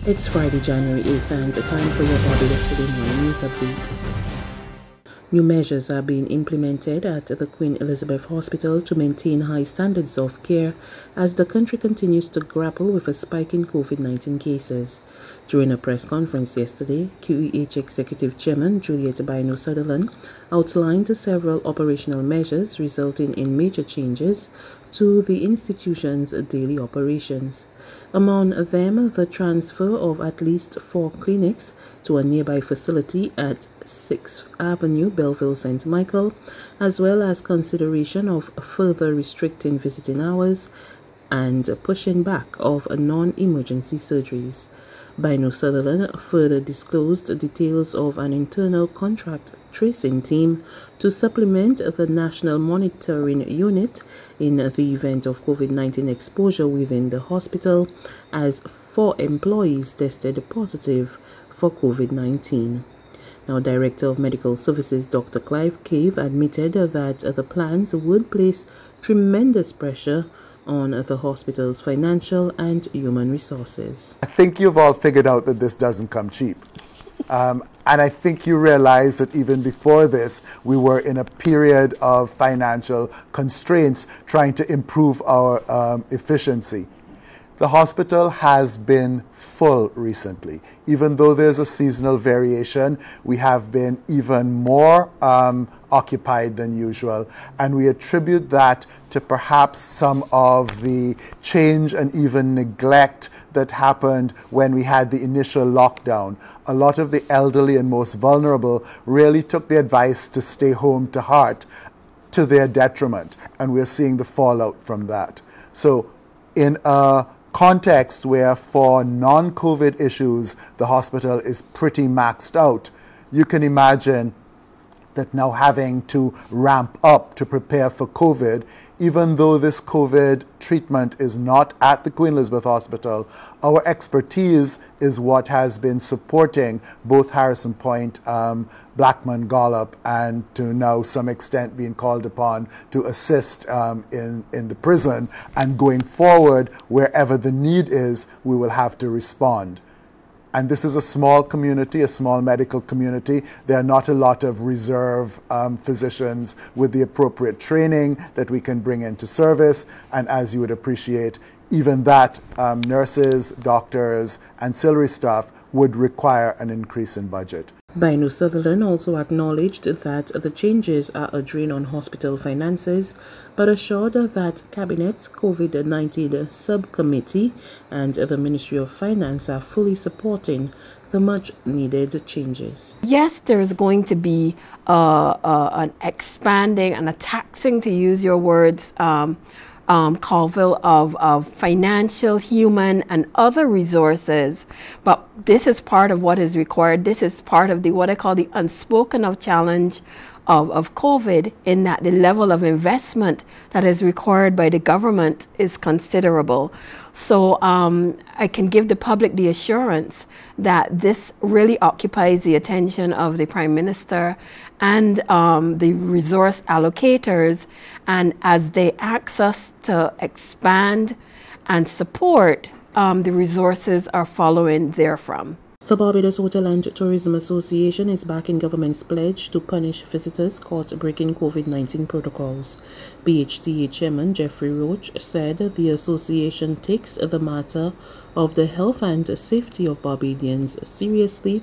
It's Friday, January 8th, and time for your Barbados Today morning news update. New measures are being implemented at the Queen Elizabeth Hospital to maintain high standards of care as the country continues to grapple with a spike in COVID-19 cases. During a press conference yesterday, QEH Executive Chairman Juliet Bino-Sutherland outlined several operational measures resulting in major changes to the institution's daily operations. Among them, the transfer of at least 4 clinics to a nearby facility at 6th Avenue, Belleville, St. Michael, as well as consideration of further restricting visiting hours and pushing back of non-emergency surgeries. Bino-Sutherland further disclosed details of an internal contract tracing team to supplement the National Monitoring Unit in the event of COVID-19 exposure within the hospital, as 4 employees tested positive for COVID-19. Now, Director of Medical Services Dr. Clive Cave admitted that the plans would place tremendous pressure on the hospital's financial and human resources. I think you've all figured out that this doesn't come cheap. And I think you realize that even before this, we were in a period of financial constraints trying to improve our efficiency. The hospital has been full recently. Even though there's a seasonal variation, we have been even more occupied than usual, and we attribute that to perhaps some of the change and even neglect that happened when we had the initial lockdown. A lot of the elderly and most vulnerable really took the advice to stay home to heart, to their detriment, and we're seeing the fallout from that. So in a context where for non-COVID issues the hospital is pretty maxed out, you can imagine that now having to ramp up to prepare for COVID, even though this COVID treatment is not at the Queen Elizabeth Hospital, our expertise is what has been supporting both Harrison Point, Blackman, Gollop, and to now some extent being called upon to assist in the prison. And going forward, wherever the need is, we will have to respond. And this is a small community, a small medical community. There are not a lot of reserve physicians with the appropriate training that we can bring into service. And as you would appreciate, even that nurses, doctors, ancillary staff would require an increase in budget. Bino-Sutherland also acknowledged that the changes are a drain on hospital finances, but assured that Cabinet's COVID-19 subcommittee and the Ministry of Finance are fully supporting the much-needed changes. Yes, there is going to be an expanding and a taxing, to use your words, Colville, of financial, human, and other resources. But this is part of what is required. This is part of what I call the unspoken of challenge of COVID, in that the level of investment that is required by the government is considerable. So I can give the public the assurance that this really occupies the attention of the Prime Minister and the resource allocators, and as they ask us to expand and support, the resources are following therefrom. The Barbados Hotel and Tourism Association is backing government's pledge to punish visitors caught breaking COVID-19 protocols. BHTA Chairman Geoffrey ROACH said the association takes the matter of the health and safety of Barbadians seriously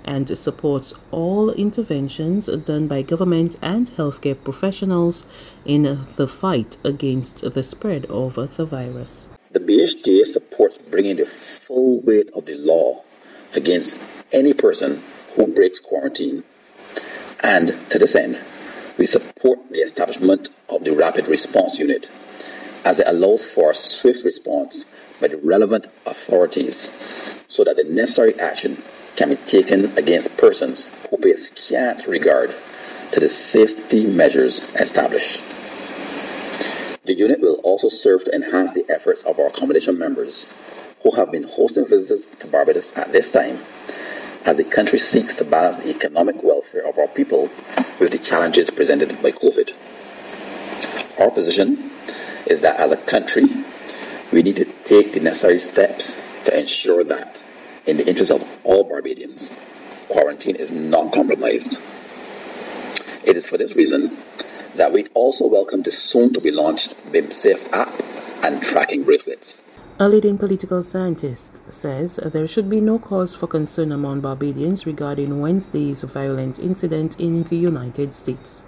and supports all interventions done by government and healthcare professionals in the fight against the spread of the virus. The BHTA supports bringing the full weight of the law against any person who breaks quarantine. And to this end, we support the establishment of the Rapid Response Unit, as it allows for a swift response by the relevant authorities so that the necessary action can be taken against persons who pay scant regard to the safety measures established. The unit will also serve to enhance the efforts of our accommodation members who have been hosting visitors to Barbados at this time, as the country seeks to balance the economic welfare of our people with the challenges presented by COVID. Our position is that as a country, we need to take the necessary steps to ensure that in the interest of all Barbadians, quarantine is not compromised. It is for this reason that we also welcome the soon-to-be-launched BIMSAFE app and tracking bracelets. A leading political scientist says there should be no cause for concern among Barbadians regarding Wednesday's violent incident in the United States.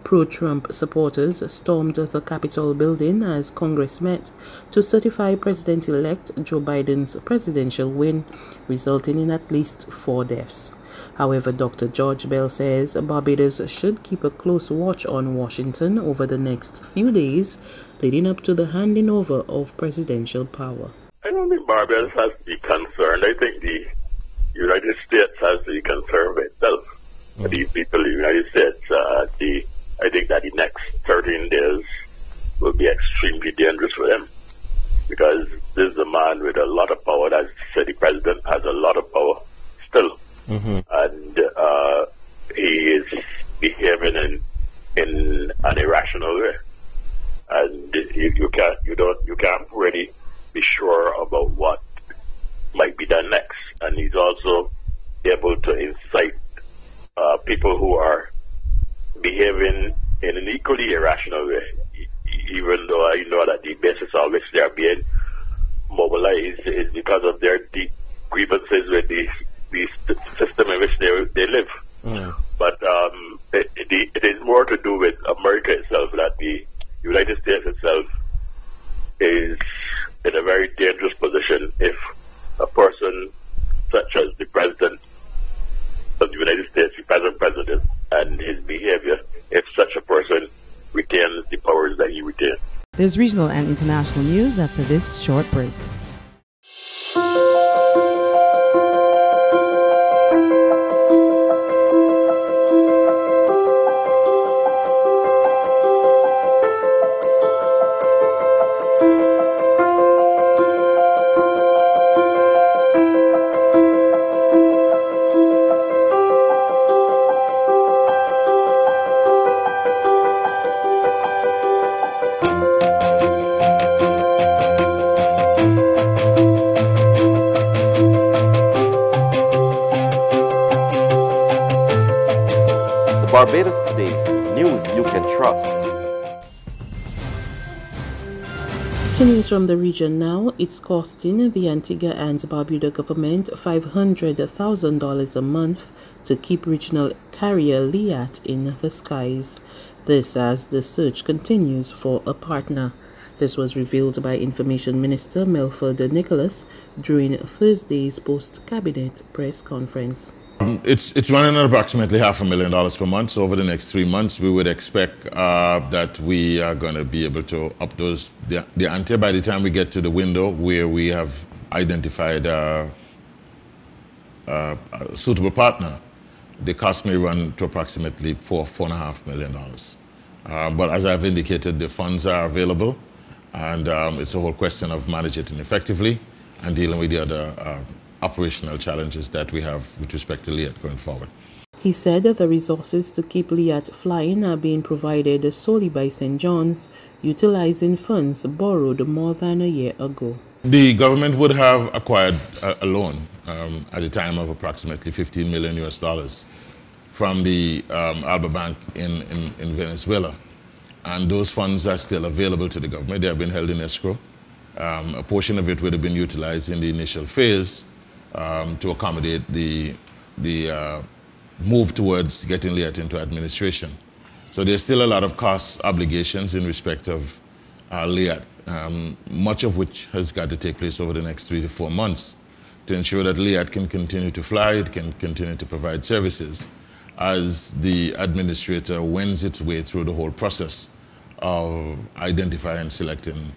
Pro-Trump supporters stormed the Capitol building as Congress met to certify President-elect Joe Biden's presidential win, resulting in at least 4 deaths. However, Dr. George Bell says Barbados should keep a close watch on Washington over the next few days, leading up to the handing over of presidential power. I don't think Barbados has to be concerned. I think the United States has to be concerned with itself. These people in the United States, I think that the next 13 days will be extremely dangerous for them, because this is a man with a lot of power. As said, the president has a lot of power still, and he is behaving in an irrational way, and you can't really be sure about what might be done next. And he's also able to incite people who are behaving in an equally irrational way, even though I know that the basis on which they are being mobilized is because of their deep grievances with the system in which they live. But it is more to do with America itself, that the United States itself is in a very dangerous position if a person such as the President of the United States, the present president, and his behavior, if such a person retains the powers that he retains. There's regional and international news after this short break. Barbados Today, news you can trust. To news from the region now, it's costing the Antigua and Barbuda government $500,000 a month to keep regional carrier LEAT in the skies. This as the search continues for a partner. This was revealed by Information Minister Melford Nicholas during Thursday's post-cabinet press conference. It's running at approximately $500,000 per month. So over the next 3 months, we would expect that we are going to be able to up the ante by the time we get to the window where we have identified a suitable partner. The cost may run to approximately $4.5 million. But as I've indicated, the funds are available, and it's a whole question of managing it effectively and dealing with the other operational challenges that we have with respect to LEAT going forward. He said that the resources to keep LEAT flying are being provided solely by St. John's, utilizing funds borrowed more than a year ago. The government would have acquired a loan at the time of approximately $15 million US from the Alba Bank in Venezuela. And those funds are still available to the government. They have been held in escrow. A portion of it would have been utilized in the initial phase to accommodate the move towards getting LEAT into administration. So there's still a lot of cost obligations in respect of LEAT, much of which has got to take place over the next 3 to 4 months to ensure that LEAT can continue to fly, it can continue to provide services as the administrator wends its way through the whole process of identifying and selecting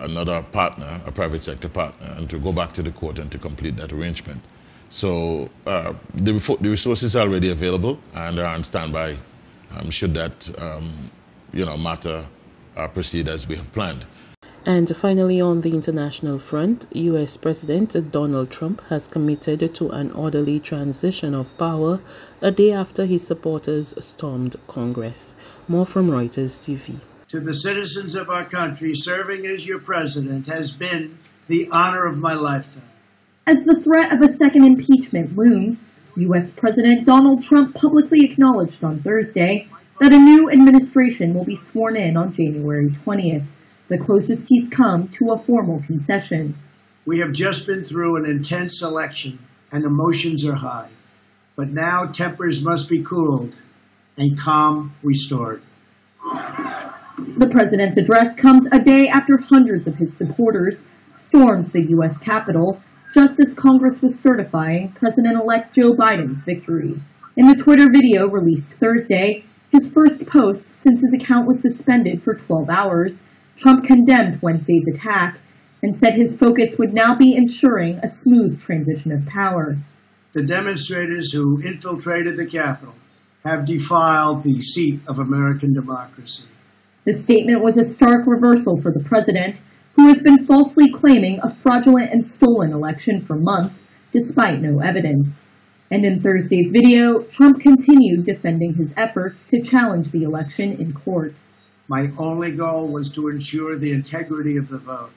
another partner, a private sector partner, and to go back to the court and to complete that arrangement. So the resources are already available and are on standby should that matter proceed as we have planned. And finally, on the international front, U.S. President Donald Trump has committed to an orderly transition of power a day after his supporters stormed Congress. More from Reuters TV. To the citizens of our country, serving as your president has been the honor of my lifetime. As the threat of a second impeachment looms, U.S. President Donald Trump publicly acknowledged on Thursday that a new administration will be sworn in on January 20th, the closest he's come to a formal concession. We have just been through an intense election and emotions are high, but now tempers must be cooled and calm restored. The president's address comes a day after hundreds of his supporters stormed the U.S. Capitol just as Congress was certifying President-elect Joe Biden's victory. In the Twitter video released Thursday, his first post since his account was suspended for 12 hours, Trump condemned Wednesday's attack and said his focus would now be ensuring a smooth transition of power. The demonstrators who infiltrated the Capitol have defiled the seat of American democracy. The statement was a stark reversal for the president, who has been falsely claiming a fraudulent and stolen election for months, despite no evidence. And in Thursday's video, Trump continued defending his efforts to challenge the election in court. My only goal was to ensure the integrity of the vote.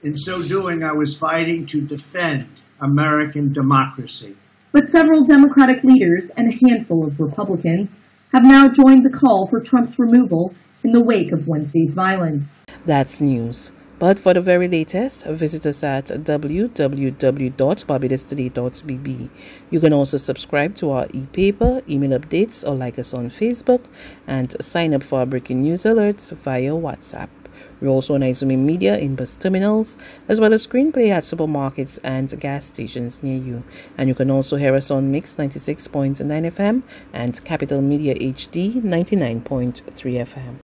In so doing, I was fighting to defend American democracy. But several Democratic leaders and a handful of Republicans have now joined the call for Trump's removal in the wake of Wednesday's violence. That's news. But for the very latest, visit us at www.barbadostoday.bb. You can also subscribe to our e-paper, email updates, or like us on Facebook, and sign up for our breaking news alerts via WhatsApp. We're also on Izumi Media in bus terminals, as well as screenplay at supermarkets and gas stations near you. And you can also hear us on Mix 96.9 FM and Capital Media HD 99.3 FM.